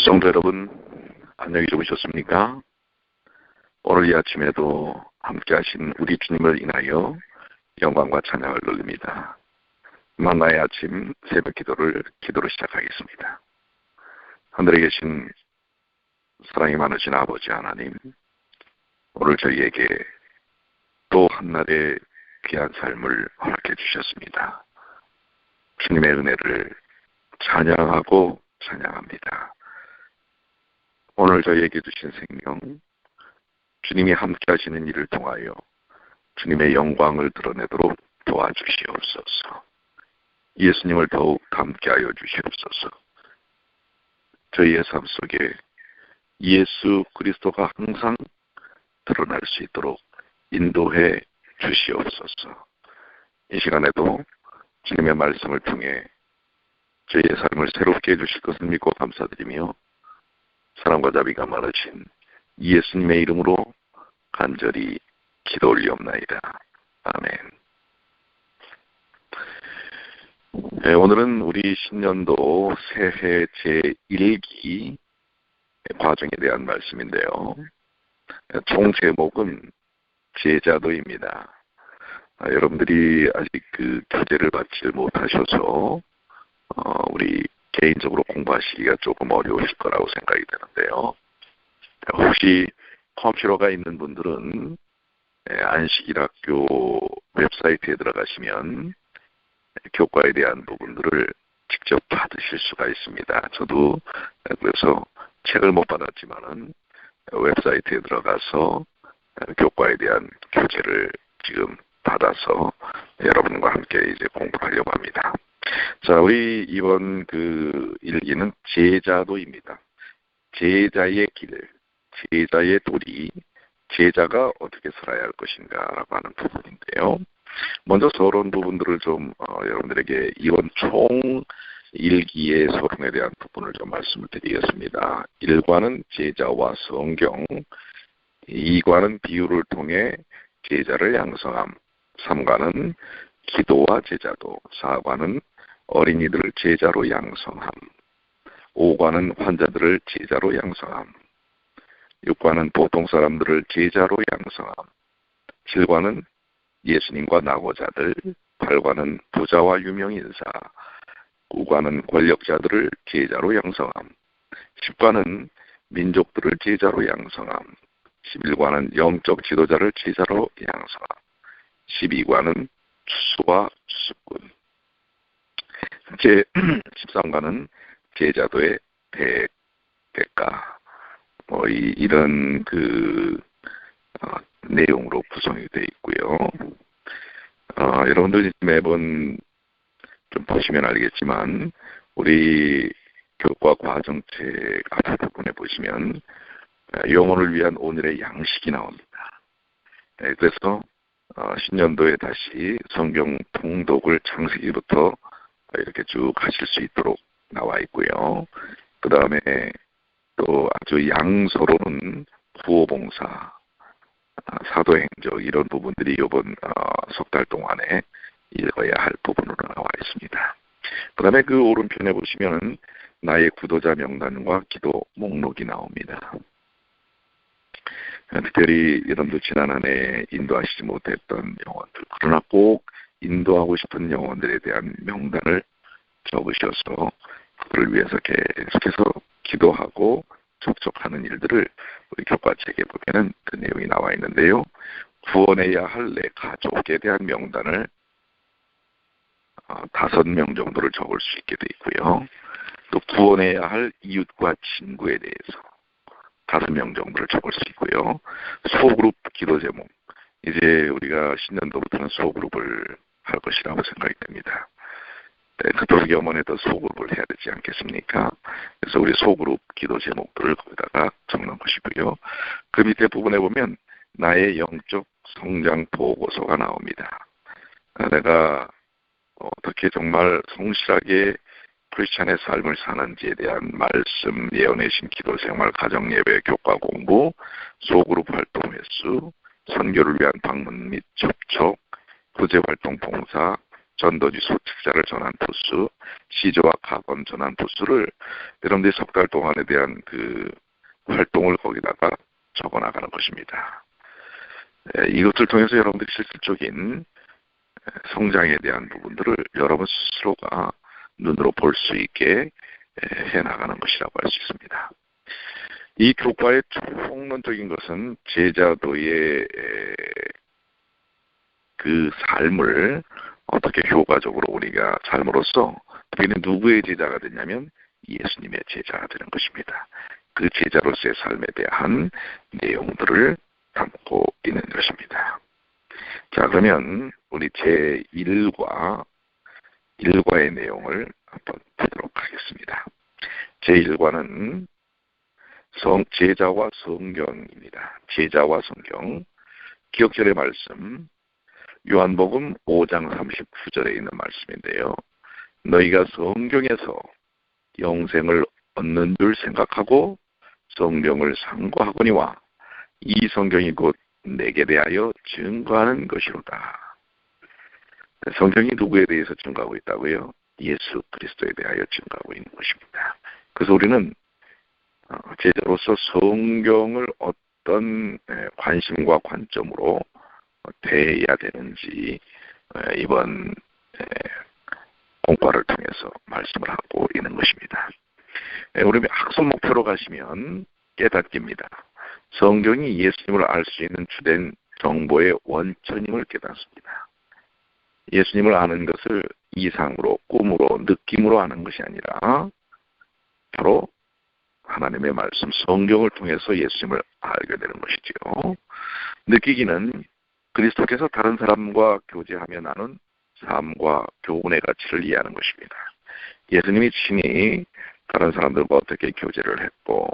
성도 여러분, 안녕히 주무셨습니까? 오늘 이 아침에도 함께 하신 우리 주님을 인하여 영광과 찬양을 돌립니다. 만나의 아침 새벽 기도로 시작하겠습니다. 하늘에 계신 사랑이 많으신 아버지 하나님, 오늘 저희에게 또 한날의 귀한 삶을 허락해 주셨습니다. 주님의 은혜를 찬양하고 찬양합니다. 오늘 저희에게 주신 생명, 주님이 함께 하시는 일을 통하여 주님의 영광을 드러내도록 도와주시옵소서. 예수님을 더욱 함께하여 주시옵소서. 저희의 삶 속에 예수 그리스도가 항상 드러날 수 있도록 인도해 주시옵소서. 이 시간에도 주님의 말씀을 통해 저희의 삶을 새롭게 해주실 것을 믿고 감사드리며 사랑과 자비가 많으신 예수님의 이름으로 간절히 기도 올리옵나이다. 아멘. 네, 오늘은 우리 신년도 새해 제1기 과정에 대한 말씀인데요. 총 제목은 제자도입니다. 여러분들이 아직 그 교재를 받지 못하셔서 우리 개인적으로 공부하시기가 조금 어려우실 거라고 생각이 되는데요. 혹시 컴퓨터가 있는 분들은 안식일학교 웹사이트에 들어가시면 교과에 대한 부분들을 직접 받으실 수가 있습니다. 저도 그래서 책을 못 받았지만은 웹사이트에 들어가서 교과에 대한 교재를 지금 받아서 여러분과 함께 이제 공부하려고 합니다. 자, 우리 이번 그 일기는 제자도입니다. 제자의 길, 제자의 도리, 제자가 어떻게 살아야 할 것인가라고 하는 부분인데요. 먼저 서론 부분들을 좀 여러분들에게 이번 총 일기의 서론에 대한 부분을 좀 말씀을 드리겠습니다. 1과는 제자와 성경, 2과는 비유를 통해 제자를 양성함, 3과는 기도와 제자도, 4과는 어린이들을 제자로 양성함, 5과는 환자들을 제자로 양성함, 6과는 보통 사람들을 제자로 양성함, 7과는 예수님과 낙오자들, 8과는 부자와 유명인사, 9과는 권력자들을 제자로 양성함, 10과는 민족들을 제자로 양성함, 11과는 영적 지도자를 제자로 양성함, 12과는 추수와 추수꾼, 제13과는 제자도의 대가, 이런 그 내용으로 구성이 되어 있고요. 여러분들 매번 좀 보시면 알겠지만 우리 교과 과정책 앞부분에 보시면 영혼을 위한 오늘의 양식이 나옵니다. 그래서 신년도에 다시 성경 통독을 창세기부터 이렇게 쭉 하실 수 있도록 나와 있고요. 그 다음에 또 아주 양서로는 구호봉사, 사도행적 이런 부분들이 이번 석 달 동안에 읽어야 할 부분으로 나와 있습니다. 그 다음에 그 오른편에 보시면 나의 구도자 명단과 기도 목록이 나옵니다. 특별히 여러분들 지난 한 해 인도하시지 못했던 영혼들, 그러나 꼭 인도하고 싶은 영혼들에 대한 명단을 적으셔서 그를 위해서 계속해서 기도하고 접촉하는 일들을 우리 교과책에 보면 그 내용이 나와 있는데요. 구원해야 할 내 가족에 대한 명단을 5명 정도를 적을 수 있게 돼 있고요. 또 구원해야 할 이웃과 친구에 대해서 5명 정도를 적을 수 있고요. 소그룹 기도 제목, 이제 우리가 신년도부터는 소그룹을 할 것이라고 생각이 됩니다. 그토록 염원해도 소그룹을 해야 되지 않겠습니까? 그래서 우리 소그룹 기도 제목들을 거기다가 적는 것이고요. 그 밑에 부분에 보면 나의 영적 성장 보고서가 나옵니다. 내가 어떻게 정말 성실하게 크리스찬의 삶을 사는지에 대한 말씀, 예언의 신, 기도 생활, 가정 예배, 교과 공부, 소그룹 활동 횟수, 선교를 위한 방문 및 접촉, 구제 활동 봉사, 전도지수 특자를 전한 부수, 시조와 가건 전한 부수를 여러분들이 석 달 동안에 대한 그 활동을 거기다가 적어나가는 것입니다. 이것을 통해서 여러분들이 실질적인 성장에 대한 부분들을 여러분 스스로가 눈으로 볼 수 있게 해나가는 것이라고 할 수 있습니다. 이 교과의 총론적인 것은 제자도의 그 삶을 어떻게 효과적으로 우리가 삶으로써 우리는 누구의 제자가 되냐면 예수님의 제자가 되는 것입니다. 그 제자로서의 삶에 대한 내용들을 담고 있는 것입니다. 자, 그러면 우리 제1과의 내용을 한번 보도록 하겠습니다. 제1과는 제자와 성경입니다. 제자와 성경. 기억절의 말씀, 요한복음 5장 39절에 있는 말씀인데요. 너희가 성경에서 영생을 얻는 줄 생각하고 성경을 상고하거니와 이 성경이 곧 내게 대하여 증거하는 것이로다. 성경이 누구에 대해서 증거하고 있다고요? 예수 그리스도에 대하여 증거하고 있는 것입니다. 그래서 우리는 제자로서 성경을 어떤 관심과 관점으로 대해야 되는지 이번 공과를 통해서 말씀을 하고 있는 것입니다. 우리 학습 목표로 가시면 깨닫기입니다. 성경이 예수님을 알 수 있는 주된 정보의 원천임을 깨닫습니다. 예수님을 아는 것을 이상으로, 꿈으로, 느낌으로 아는 것이 아니라 바로 하나님의 말씀, 성경을 통해서 예수님을 알게 되는 것이죠. 느끼기는 그리스도께서 다른 사람과 교제하며 나눈 삶과 교훈의 가치를 이해하는 것입니다. 예수님이 친히 다른 사람들과 어떻게 교제를 했고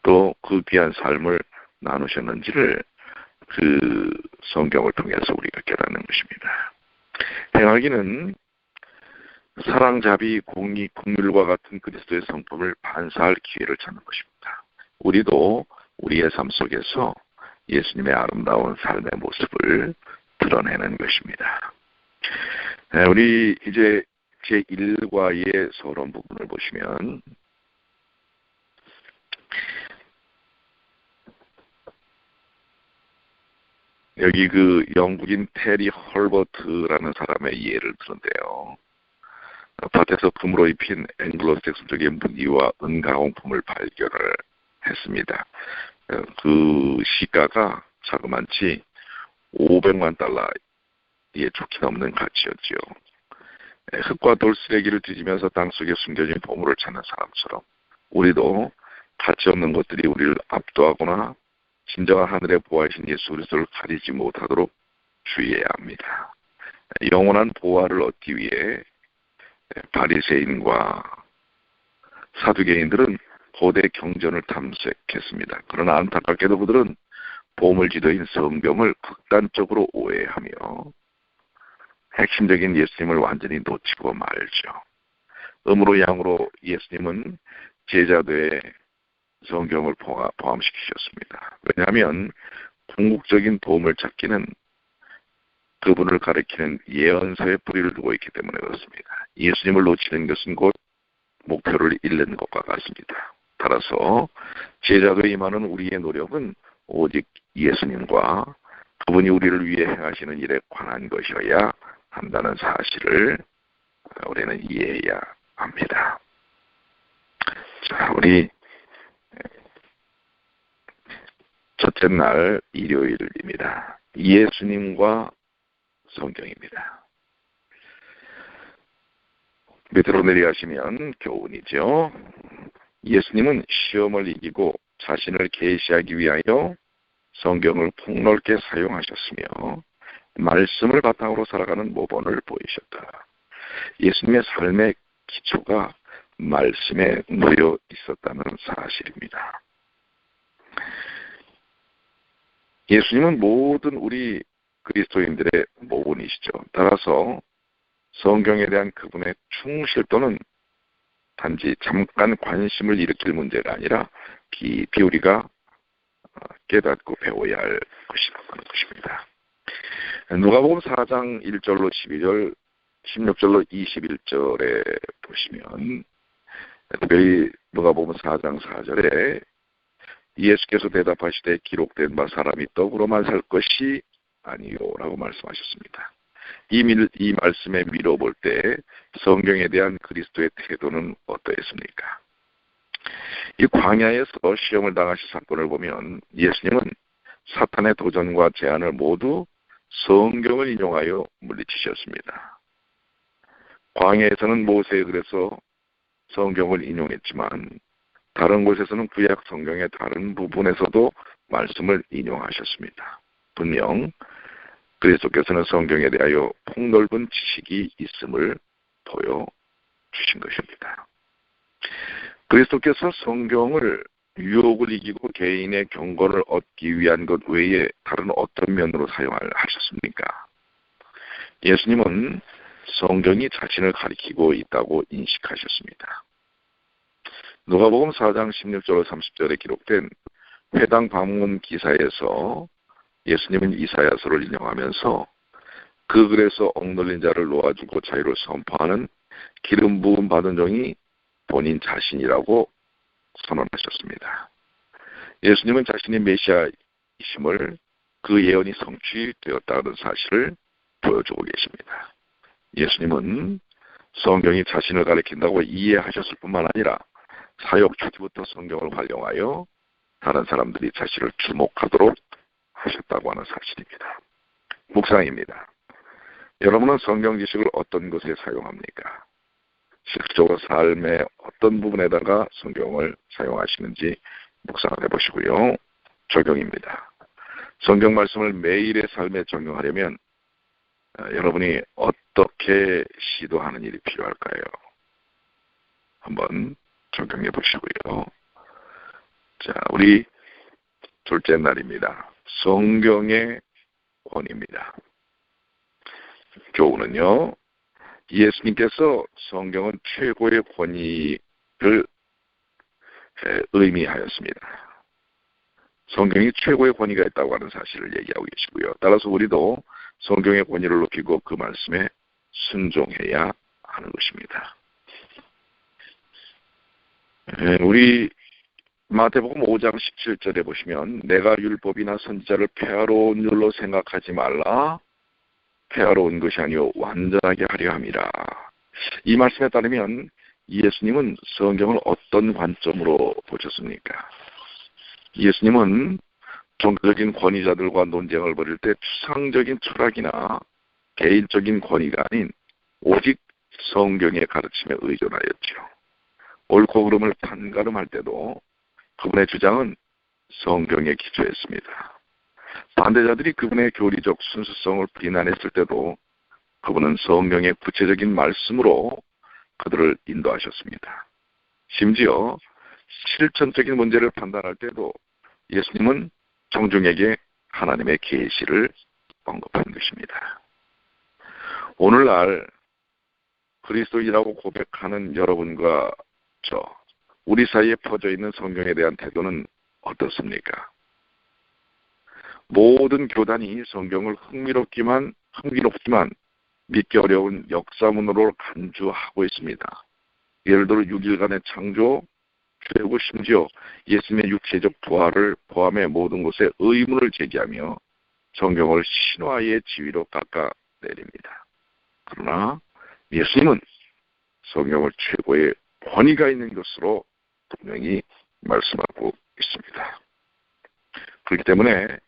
또 그 귀한 삶을 나누셨는지를 그 성경을 통해서 우리가 깨닫는 것입니다. 행하기는 사랑자비, 공의, 긍휼과 같은 그리스도의 성품을 반사할 기회를 찾는 것입니다. 우리도 우리의 삶 속에서 예수님의 아름다운 삶의 모습을 드러내는 것입니다. 우리 이제 제1과의 서론 부분을 보시면 여기 그 영국인 테리 헐버트라는 사람의 예를 드는데요. 밭에서 금으로 입힌 앵글로색슨족의 무늬와 은가공품을 발견을 했습니다. 그 시가가 자그만치 500만 달러에 좋게 넘는 가치였지요. 흙과 돌 쓰레기를 뒤지면서 땅속에 숨겨진 보물을 찾는 사람처럼 우리도 가치 없는 것들이 우리를 압도하거나 진정한 하늘의 보화이신 예수 그리스도를 가리지 못하도록 주의해야 합니다. 영원한 보화를 얻기 위해 바리새인과 사두개인들은 고대 경전을 탐색했습니다. 그러나 안타깝게도 그들은 보물지도인 성경을 극단적으로 오해하며 핵심적인 예수님을 완전히 놓치고 말죠. 음으로 양으로 예수님은 제자도에 성경을 포함시키셨습니다. 왜냐하면 궁극적인 도움을 찾기는 그분을 가리키는 예언서의 뿌리를 두고 있기 때문에 그렇습니다. 예수님을 놓치는 것은 곧 목표를 잃는 것과 같습니다. 따라서 제자도에 임하는 우리의 노력은 오직 예수님과 그분이 우리를 위해 행하시는 일에 관한 것이어야 한다는 사실을 우리는 이해해야 합니다. 자, 우리 첫째 날 일요일입니다. 예수님과 성경입니다. 밑으로 내려가시면 교훈이죠. 예수님은 시험을 이기고 자신을 계시하기 위하여 성경을 폭넓게 사용하셨으며 말씀을 바탕으로 살아가는 모범을 보이셨다. 예수님의 삶의 기초가 말씀에 놓여 있었다는 사실입니다. 예수님은 모든 우리 그리스도인들의 모본이시죠. 따라서 성경에 대한 그분의 충실도는 단지 잠깐 관심을 일으킬 문제가 아니라 깊이 우리가 깨닫고 배워야 할 것이라고 하는 것입니다. 누가복음 4장 1절로 12절 16절로 21절에 보시면 특별히 누가복음 4장 4절에 예수께서 대답하시되 기록된 바 사람이 떡으로만 살 것이 아니요라고 말씀하셨습니다. 이 말씀에 미뤄볼 때 성경에 대한 그리스도의 태도는 어떠했습니까? 이 광야에서 시험을 당하신 사건을 보면 예수님은 사탄의 도전과 제안을 모두 성경을 인용하여 물리치셨습니다. 광야에서는 모세에 그래서 성경을 인용했지만 다른 곳에서는 구약 성경의 다른 부분에서도 말씀을 인용하셨습니다. 분명 그리스도께서는 성경에 대하여 폭넓은 지식이 있음을 보여주신 것입니다. 그리스도께서 성경을 유혹을 이기고 개인의 경건을 얻기 위한 것 외에 다른 어떤 면으로 사용하셨습니까? 예수님은 성경이 자신을 가리키고 있다고 인식하셨습니다. 누가복음 4장 16절 30절에 기록된 회당 방문 기사에서 예수님은 이사야서를 인용하면서 그 글에서 억눌린 자를 놓아주고 자유를 선포하는 기름 부음 받은 종이 본인 자신이라고 선언하셨습니다. 예수님은 자신이 메시아이심을 그 예언이 성취되었다는 사실을 보여주고 계십니다. 예수님은 성경이 자신을 가리킨다고 이해하셨을 뿐만 아니라 사역 초기부터 성경을 활용하여 다른 사람들이 자신을 주목하도록 하셨다고 하는 사실입니다. 묵상입니다. 여러분은 성경 지식을 어떤 것에 사용합니까? 실질적으로 삶의 어떤 부분에다가 성경을 사용하시는지 묵상을 해보시고요. 적용입니다. 성경 말씀을 매일의 삶에 적용하려면 여러분이 어떻게 시도하는 일이 필요할까요? 한번 적용해 보시고요. 자, 우리 둘째 날입니다. 성경의 권위입니다. 교훈은요, 예수님께서 성경은 최고의 권위를 의미하였습니다. 성경이 최고의 권위가 있다고 하는 사실을 얘기하고 계시고요. 따라서 우리도 성경의 권위를 높이고 그 말씀에 순종해야 하는 것입니다. 우리 마태복음 5장 17절에 보시면 내가 율법이나 선지자를 폐하러 온 줄로 생각하지 말라. 폐하러 온 것이 아니요 완전하게 하려 함이라. 이 말씀에 따르면 예수님은 성경을 어떤 관점으로 보셨습니까? 예수님은 종교적인 권위자들과 논쟁을 벌일 때 추상적인 철학이나 개인적인 권위가 아닌 오직 성경의 가르침에 의존하였죠. 옳고 그름을 판가름할 때도 그분의 주장은 성경에 기초했습니다. 반대자들이 그분의 교리적 순수성을 비난했을 때도 그분은 성경의 구체적인 말씀으로 그들을 인도하셨습니다. 심지어 실천적인 문제를 판단할 때도 예수님은 청중에게 하나님의 계시를 언급한 것입니다. 오늘날 그리스도인이라고 고백하는 여러분과 우리 사이에 퍼져 있는 성경에 대한 태도는 어떻습니까? 모든 교단이 성경을 흥미롭기만 믿기 어려운 역사문으로 간주하고 있습니다. 예를 들어 6일간의 창조, 그리고 심지어 예수님의 육체적 부활을 포함해 모든 곳에 의문을 제기하며 성경을 신화의 지위로 깎아내립니다. 그러나 예수님은 성경을 최고의 권위가 있는 것으로 분명히 말씀하고 있습니다. 그렇기 때문에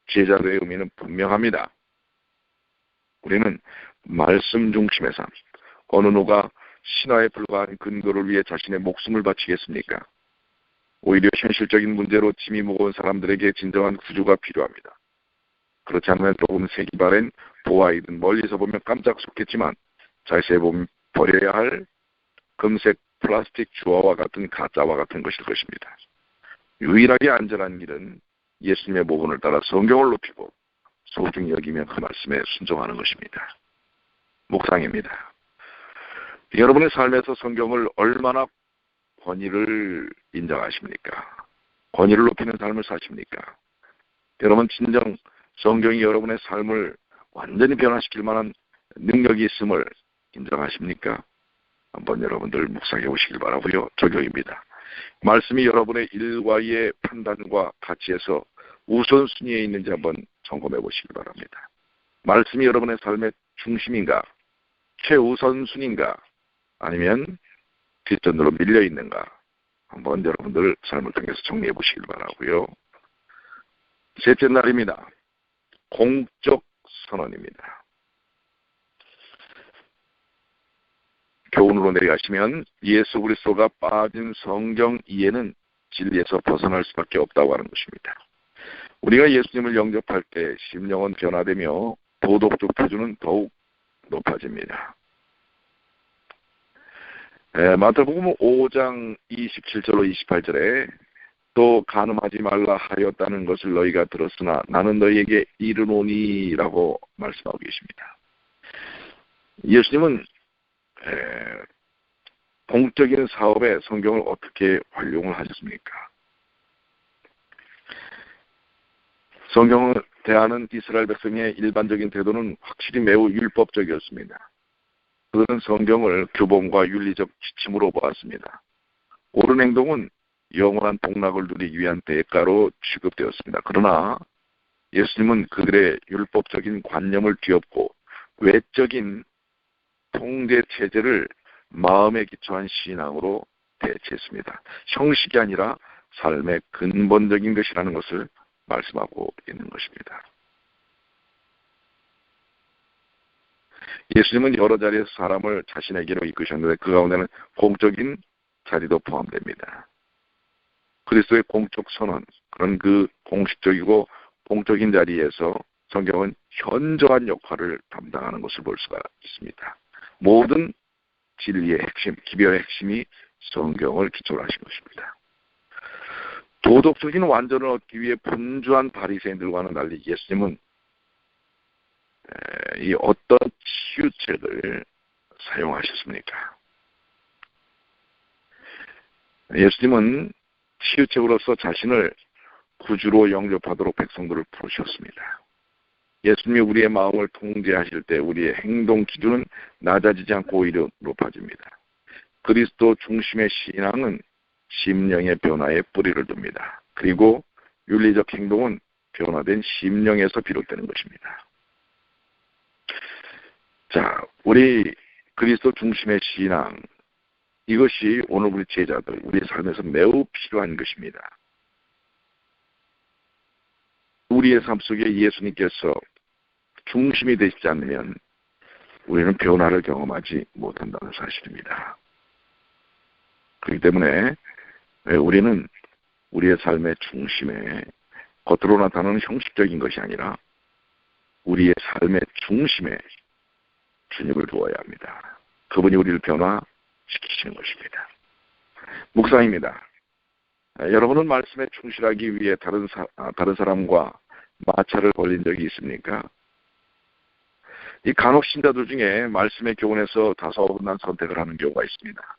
제자도의 의미는 분명합니다. 우리는 말씀 중심의 삶, 어느 누가 신화에 불과한 근거를 위해 자신의 목숨을 바치겠습니까? 오히려 현실적인 문제로 짐이 무거운 사람들에게 진정한 구주가 필요합니다. 그렇지 않으면 조금 색이 바랜 보아이든 멀리서 보면 깜짝 속겠지만 자세히 보면 버려야 할 금색 플라스틱 주화와 같은 가짜와 같은 것일 것입니다. 유일하게 안전한 길은 예수님의 모본을 따라 성경을 높이고 소중히 여기며 그 말씀에 순종하는 것입니다. 묵상입니다. 여러분의 삶에서 성경을 얼마나 권위를 인정하십니까? 권위를 높이는 삶을 사십니까? 여러분 진정 성경이 여러분의 삶을 완전히 변화시킬 만한 능력이 있음을 인정하십니까? 한번 여러분들 묵상해 보시길 바라고요. 적용입니다. 말씀이 여러분의 일과의 판단과 가치에서 우선순위에 있는지 한번 점검해 보시길 바랍니다. 말씀이 여러분의 삶의 중심인가? 최우선순위인가? 아니면 뒷전으로 밀려 있는가? 한번 여러분들 삶을 통해서 정리해 보시길 바라고요. 셋째 날입니다. 공적 선언입니다. 교훈으로 내려가시면 예수 그리스도가 빠진 성경 이해는 진리에서 벗어날 수밖에 없다고 하는 것입니다. 우리가 예수님을 영접할 때 심령은 변화되며 도덕적 표준은 더욱 높아집니다. 마태복음 5장 27절로 28절에 또 간음하지 말라 하였다는 것을 너희가 들었으나 나는 너희에게 이르노니라고 말씀하고 계십니다. 예수님은 공적인 사업에 성경을 어떻게 활용을 하셨습니까? 성경을 대하는 이스라엘 백성의 일반적인 태도는 확실히 매우 율법적이었습니다. 그들은 성경을 규범과 윤리적 지침으로 보았습니다. 옳은 행동은 영원한 복락을 누리기 위한 대가로 취급되었습니다. 그러나 예수님은 그들의 율법적인 관념을 뒤엎고 외적인 통제 체제를 마음에 기초한 신앙으로 대체했습니다. 형식이 아니라 삶의 근본적인 것이라는 것을 말씀하고 있는 것입니다. 예수님은 여러 자리에서 사람을 자신에게로 이끄셨는데 그 가운데는 공적인 자리도 포함됩니다. 그리스도의 공적 선언, 그런 그 공식적이고 공적인 자리에서 성경은 현저한 역할을 담당하는 것을 볼 수가 있습니다. 모든 진리의 핵심, 기별의 핵심이 성경을 기초로 하신 것입니다. 도덕적인 완전을 얻기 위해 분주한 바리새인들과는 달리 예수님은 이 어떤 치유책을 사용하셨습니까? 예수님은 치유책으로서 자신을 구주로 영접하도록 백성들을 부르셨습니다. 예수님이 우리의 마음을 통제하실 때 우리의 행동 기준은 낮아지지 않고 오히려 높아집니다. 그리스도 중심의 신앙은 심령의 변화에 뿌리를 둡니다. 그리고 윤리적 행동은 변화된 심령에서 비롯되는 것입니다. 자, 우리 그리스도 중심의 신앙, 이것이 오늘 우리 제자들, 우리 삶에서 매우 필요한 것입니다. 우리의 삶 속에 예수님께서 중심이 되시지 않으면 우리는 변화를 경험하지 못한다는 사실입니다. 그렇기 때문에 우리는 우리의 삶의 중심에 겉으로 나타나는 형식적인 것이 아니라 우리의 삶의 중심에 주님을 두어야 합니다. 그분이 우리를 변화시키시는 것입니다. 묵상입니다. 여러분은 말씀에 충실하기 위해 다른 사람과 마찰을 벌인 적이 있습니까? 이 간혹 신자들 중에 말씀의 교훈에서 다소곳난 선택을 하는 경우가 있습니다.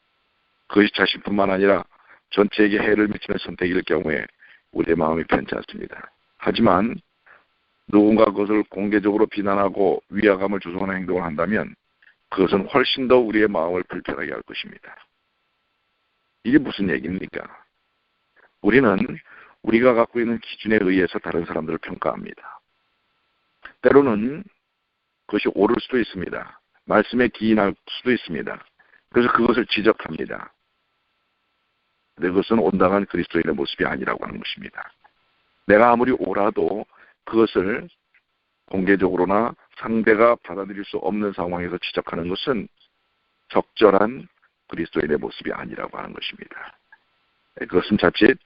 그것이 자신뿐만 아니라 전체에게 해를 미치는 선택일 경우에 우리의 마음이 편치 않습니다. 하지만 누군가 그것을 공개적으로 비난하고 위화감을 조성하는 행동을 한다면 그것은 훨씬 더 우리의 마음을 불편하게 할 것입니다. 이게 무슨 얘기입니까? 우리는 우리가 갖고 있는 기준에 의해서 다른 사람들을 평가합니다. 때로는 그것이 옳을 수도 있습니다. 말씀에 기인할 수도 있습니다. 그래서 그것을 지적합니다. 근데 그것은 온당한 그리스도인의 모습이 아니라고 하는 것입니다. 내가 아무리 옳아도 그것을 공개적으로나 상대가 받아들일 수 없는 상황에서 지적하는 것은 적절한 그리스도인의 모습이 아니라고 하는 것입니다. 그것은 자칫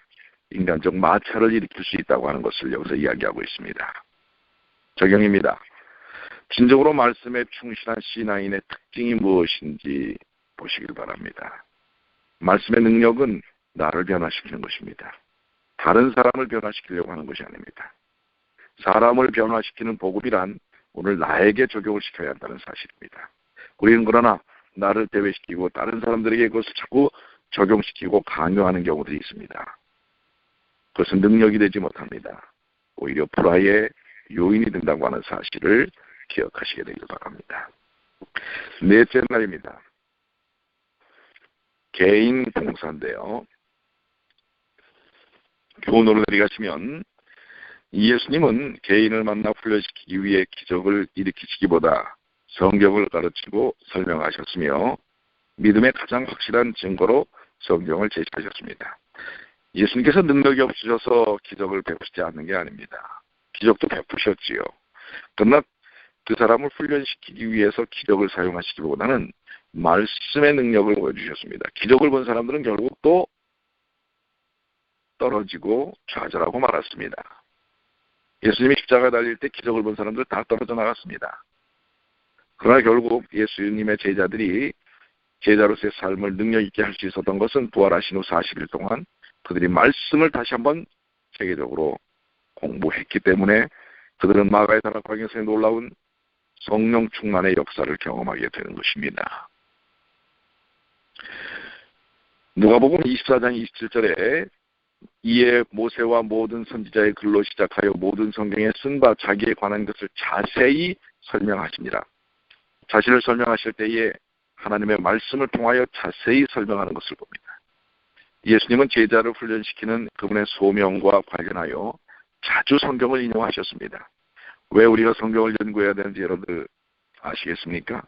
인간적 마찰을 일으킬 수 있다고 하는 것을 여기서 이야기하고 있습니다. 적용입니다. 진정으로 말씀에 충실한 신앙인의 특징이 무엇인지 보시길 바랍니다. 말씀의 능력은 나를 변화시키는 것입니다. 다른 사람을 변화시키려고 하는 것이 아닙니다. 사람을 변화시키는 복음이란 오늘 나에게 적용을 시켜야 한다는 사실입니다. 우리는 그러나 나를 대외시키고 다른 사람들에게 그것을 자꾸 적용시키고 강요하는 경우들이 있습니다. 그것은 능력이 되지 못합니다. 오히려 불화의 요인이 된다고 하는 사실을 기억하시게 되길 바랍니다. 넷째 날입니다. 개인 봉사인데요. 교훈으로 내려가시면 예수님은 개인을 만나 훈련시키기 위해 기적을 일으키시기보다 성경을 가르치고 설명하셨으며 믿음의 가장 확실한 증거로 성경을 제시하셨습니다. 예수님께서 능력이 없으셔서 기적을 베푸시지 않는 게 아닙니다. 기적도 베푸셨지요. 그러나 그 사람을 훈련시키기 위해서 기적을 사용하시기보다는 말씀의 능력을 보여주셨습니다. 기적을 본 사람들은 결국 또 떨어지고 좌절하고 말았습니다. 예수님이 십자가에 달릴 때 기적을 본 사람들 다 떨어져 나갔습니다. 그러나 결국 예수님의 제자들이 제자로서의 삶을 능력 있게 할 수 있었던 것은 부활하신 후 40일 동안 그들이 말씀을 다시 한번 체계적으로 공부했기 때문에 그들은 마가의 다락방에서의 놀라운 성령 충만의 역사를 경험하게 되는 것입니다. 누가복음 24장 27절에 이에 모세와 모든 선지자의 글로 시작하여 모든 성경에 쓴 바 자기에 관한 것을 자세히 설명하십니다. 자신을 설명하실 때에 하나님의 말씀을 통하여 자세히 설명하는 것을 봅니다. 예수님은 제자를 훈련시키는 그분의 소명과 관련하여 자주 성경을 인용하셨습니다. 왜 우리가 성경을 연구해야 되는지 여러분들 아시겠습니까?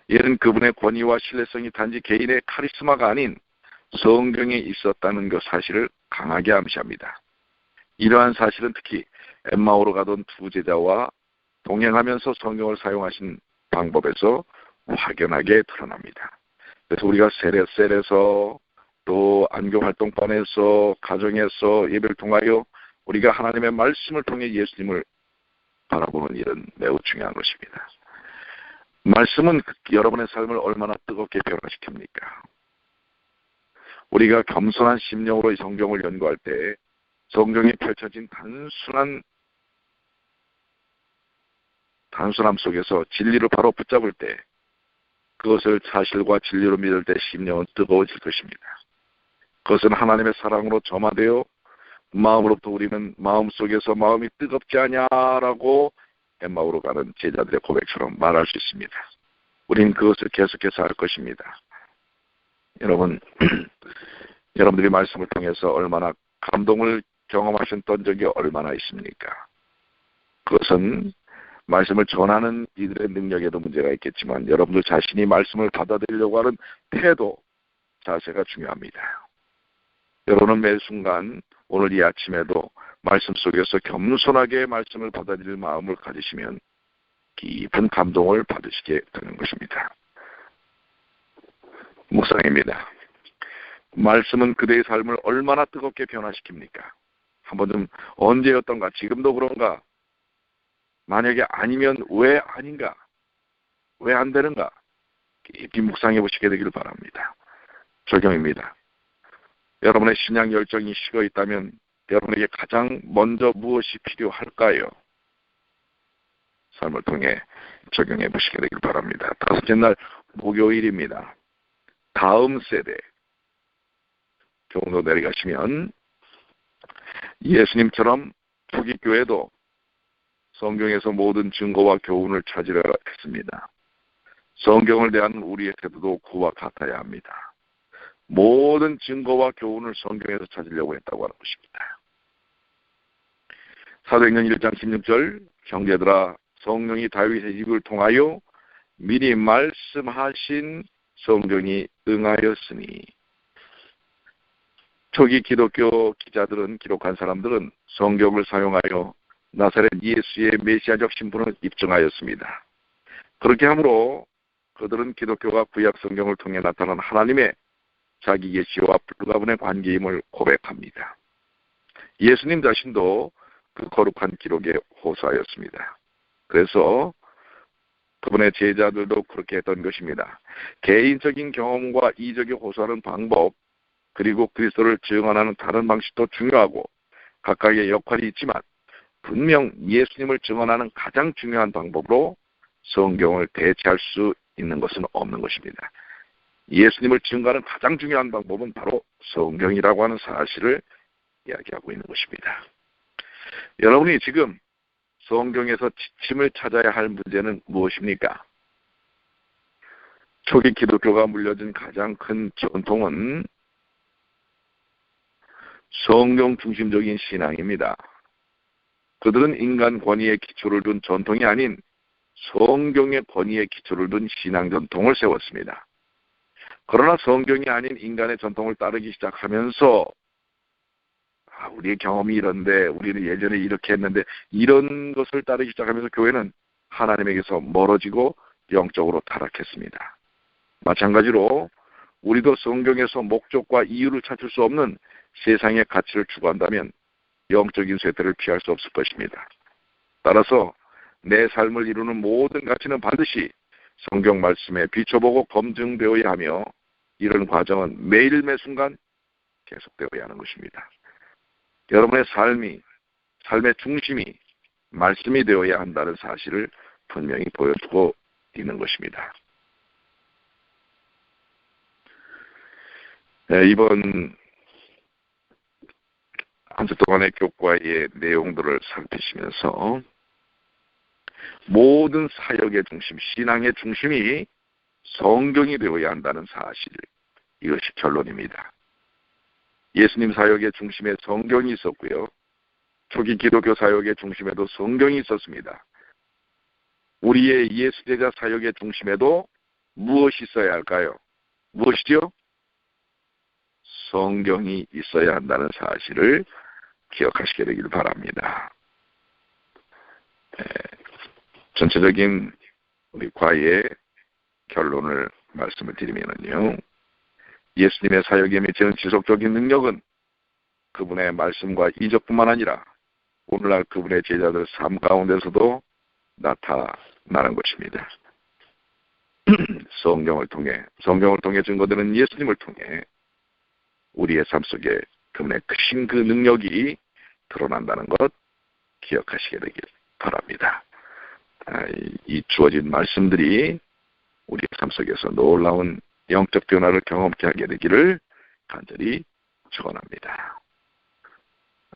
이는 그분의 권위와 신뢰성이 단지 개인의 카리스마가 아닌 성경에 있었다는 그 사실을 강하게 암시합니다. 이러한 사실은 특히 엠마오로 가던 두 제자와 동행하면서 성경을 사용하신 방법에서 확연하게 드러납니다. 그래서 우리가 셀에서 또 안경활동반에서 가정에서 예배를 통하여 우리가 하나님의 말씀을 통해 예수님을 바라보는 일은 매우 중요한 것입니다. 말씀은 여러분의 삶을 얼마나 뜨겁게 변화시킵니까? 우리가 겸손한 심령으로 이 성경을 연구할 때 성경에 펼쳐진 단순함 속에서 진리를 바로 붙잡을 때 그것을 사실과 진리로 믿을 때 심령은 뜨거워질 것입니다. 그것은 하나님의 사랑으로 점화되어 마음으로부터 우리는 마음속에서 마음이 뜨겁지 않냐라고 엠마오로 가는 제자들의 고백처럼 말할 수 있습니다. 우리는 그것을 계속해서 할 것입니다. 여러분, 여러분들이 말씀을 통해서 얼마나 감동을 경험하셨던 적이 얼마나 있습니까? 그것은 말씀을 전하는 이들의 능력에도 문제가 있겠지만 여러분들 자신이 말씀을 받아들이려고 하는 태도, 자세가 중요합니다. 여러분은 매 순간 오늘 이 아침에도 말씀 속에서 겸손하게 말씀을 받아들일 마음을 가지시면 깊은 감동을 받으시게 되는 것입니다. 묵상입니다. 말씀은 그대의 삶을 얼마나 뜨겁게 변화시킵니까? 한번 좀 언제였던가, 지금도 그런가? 만약에 아니면 왜 아닌가? 왜 안 되는가? 깊이 묵상해 보시게 되기를 바랍니다. 적용입니다. 여러분의 신앙 열정이 식어 있다면 여러분에게 가장 먼저 무엇이 필요할까요? 삶을 통해 적용해 보시게 되길 바랍니다. 다섯째 날 목요일입니다. 다음 세대 교훈으로 내려가시면 예수님처럼 초기교회도 성경에서 모든 증거와 교훈을 찾으려 했습니다. 성경을 대한 우리의 태도도 그와 같아야 합니다. 모든 증거와 교훈을 성경에서 찾으려고 했다고 하는 것입니다. 사도행전 1장 16절 형제들아 성령이 다윗의 입을 통하여 미리 말씀하신 성경이 응하였으니 초기 기독교 기자들은 기록한 사람들은 성경을 사용하여 나사렛 예수의 메시아적 신분을 입증하였습니다. 그렇게 함으로 그들은 기독교가 구약 성경을 통해 나타난 하나님의 자기 계시와 불가분의 관계임을 고백합니다. 예수님 자신도 그 거룩한 기록에 호소하였습니다. 그래서 그분의 제자들도 그렇게 했던 것입니다. 개인적인 경험과 이적에 호소하는 방법, 그리고 그리스도를 증언하는 다른 방식도 중요하고 각각의 역할이 있지만 분명 예수님을 증언하는 가장 중요한 방법으로 성경을 대체할 수 있는 것은 없는 것입니다. 예수님을 증거하는 가장 중요한 방법은 바로 성경이라고 하는 사실을 이야기하고 있는 것입니다. 여러분이 지금 성경에서 지침을 찾아야 할 문제는 무엇입니까? 초기 기독교가 물려준 가장 큰 전통은 성경 중심적인 신앙입니다. 그들은 인간 권위에 기초를 둔 전통이 아닌 성경의 권위에 기초를 둔 신앙 전통을 세웠습니다. 그러나 성경이 아닌 인간의 전통을 따르기 시작하면서 우리의 경험이 이런데 우리는 예전에 이렇게 했는데 이런 것을 따르기 시작하면서 교회는 하나님에게서 멀어지고 영적으로 타락했습니다. 마찬가지로 우리도 성경에서 목적과 이유를 찾을 수 없는 세상의 가치를 추구한다면 영적인 쇠퇴를 피할 수 없을 것입니다. 따라서 내 삶을 이루는 모든 가치는 반드시 성경 말씀에 비춰보고 검증되어야 하며 이런 과정은 매일 매 순간 계속되어야 하는 것입니다. 여러분의 삶의 중심이 말씀이 되어야 한다는 사실을 분명히 보여주고 있는 것입니다. 이번 한 주 동안의 교과의 내용들을 살피시면서 모든 사역의 중심, 신앙의 중심이 성경이 되어야 한다는 사실, 이것이 결론입니다. 예수님 사역의 중심에 성경이 있었고요. 초기 기독교 사역의 중심에도 성경이 있었습니다. 우리의 예수제자 사역의 중심에도 무엇이 있어야 할까요? 무엇이죠? 성경이 있어야 한다는 사실을 기억하시게 되길 바랍니다. 전체적인 우리 과의 결론을 말씀을 드리면요. 예수님의 사역에 미치는 지속적인 능력은 그분의 말씀과 이적뿐만 아니라 오늘날 그분의 제자들 삶 가운데서도 나타나는 것입니다. 성경을 통해 증거되는 예수님을 통해 우리의 삶 속에 그분의 크신 그 능력이 드러난다는 것 기억하시게 되길 바랍니다. 이 주어진 말씀들이 우리의 삶 속에서 놀라운 영적 변화를 경험케 하게 되기를 간절히 축원합니다.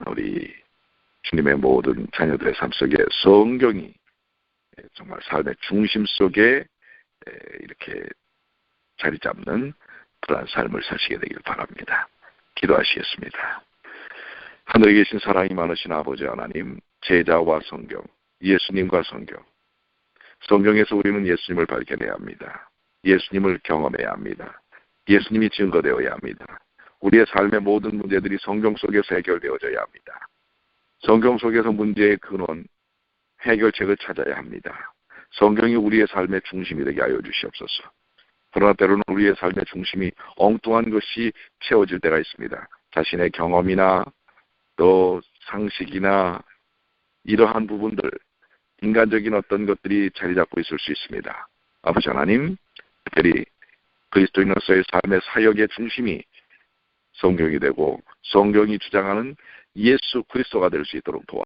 우리 주님의 모든 자녀들의 삶 속에 성경이 정말 삶의 중심 속에 이렇게 자리 잡는 그러한 삶을 사시게 되길 바랍니다. 기도하시겠습니다. 하늘에 계신 사랑이 많으신 아버지 하나님, 제자와 성경, 예수님과 성경에서 우리는 예수님을 발견해야 합니다. 예수님을 경험해야 합니다. 예수님이 증거되어야 합니다. 우리의 삶의 모든 문제들이 성경 속에서 해결되어져야 합니다. 성경 속에서 문제의 근원, 해결책을 찾아야 합니다. 성경이 우리의 삶의 중심이 되게 하여 주시옵소서. 그러나 때로는 우리의 삶의 중심이 엉뚱한 것이 채워질 때가 있습니다. 자신의 경험이나 또 상식이나 이러한 부분들, 인간적인 어떤 것들이 자리 잡고 있을 수 있습니다. 아버지 하나님, 특별히 그리스도인으로서의 삶의 사역의 중심이 성경이 되고 성경이 주장하는 예수 그리스도가 될 수 있도록 도와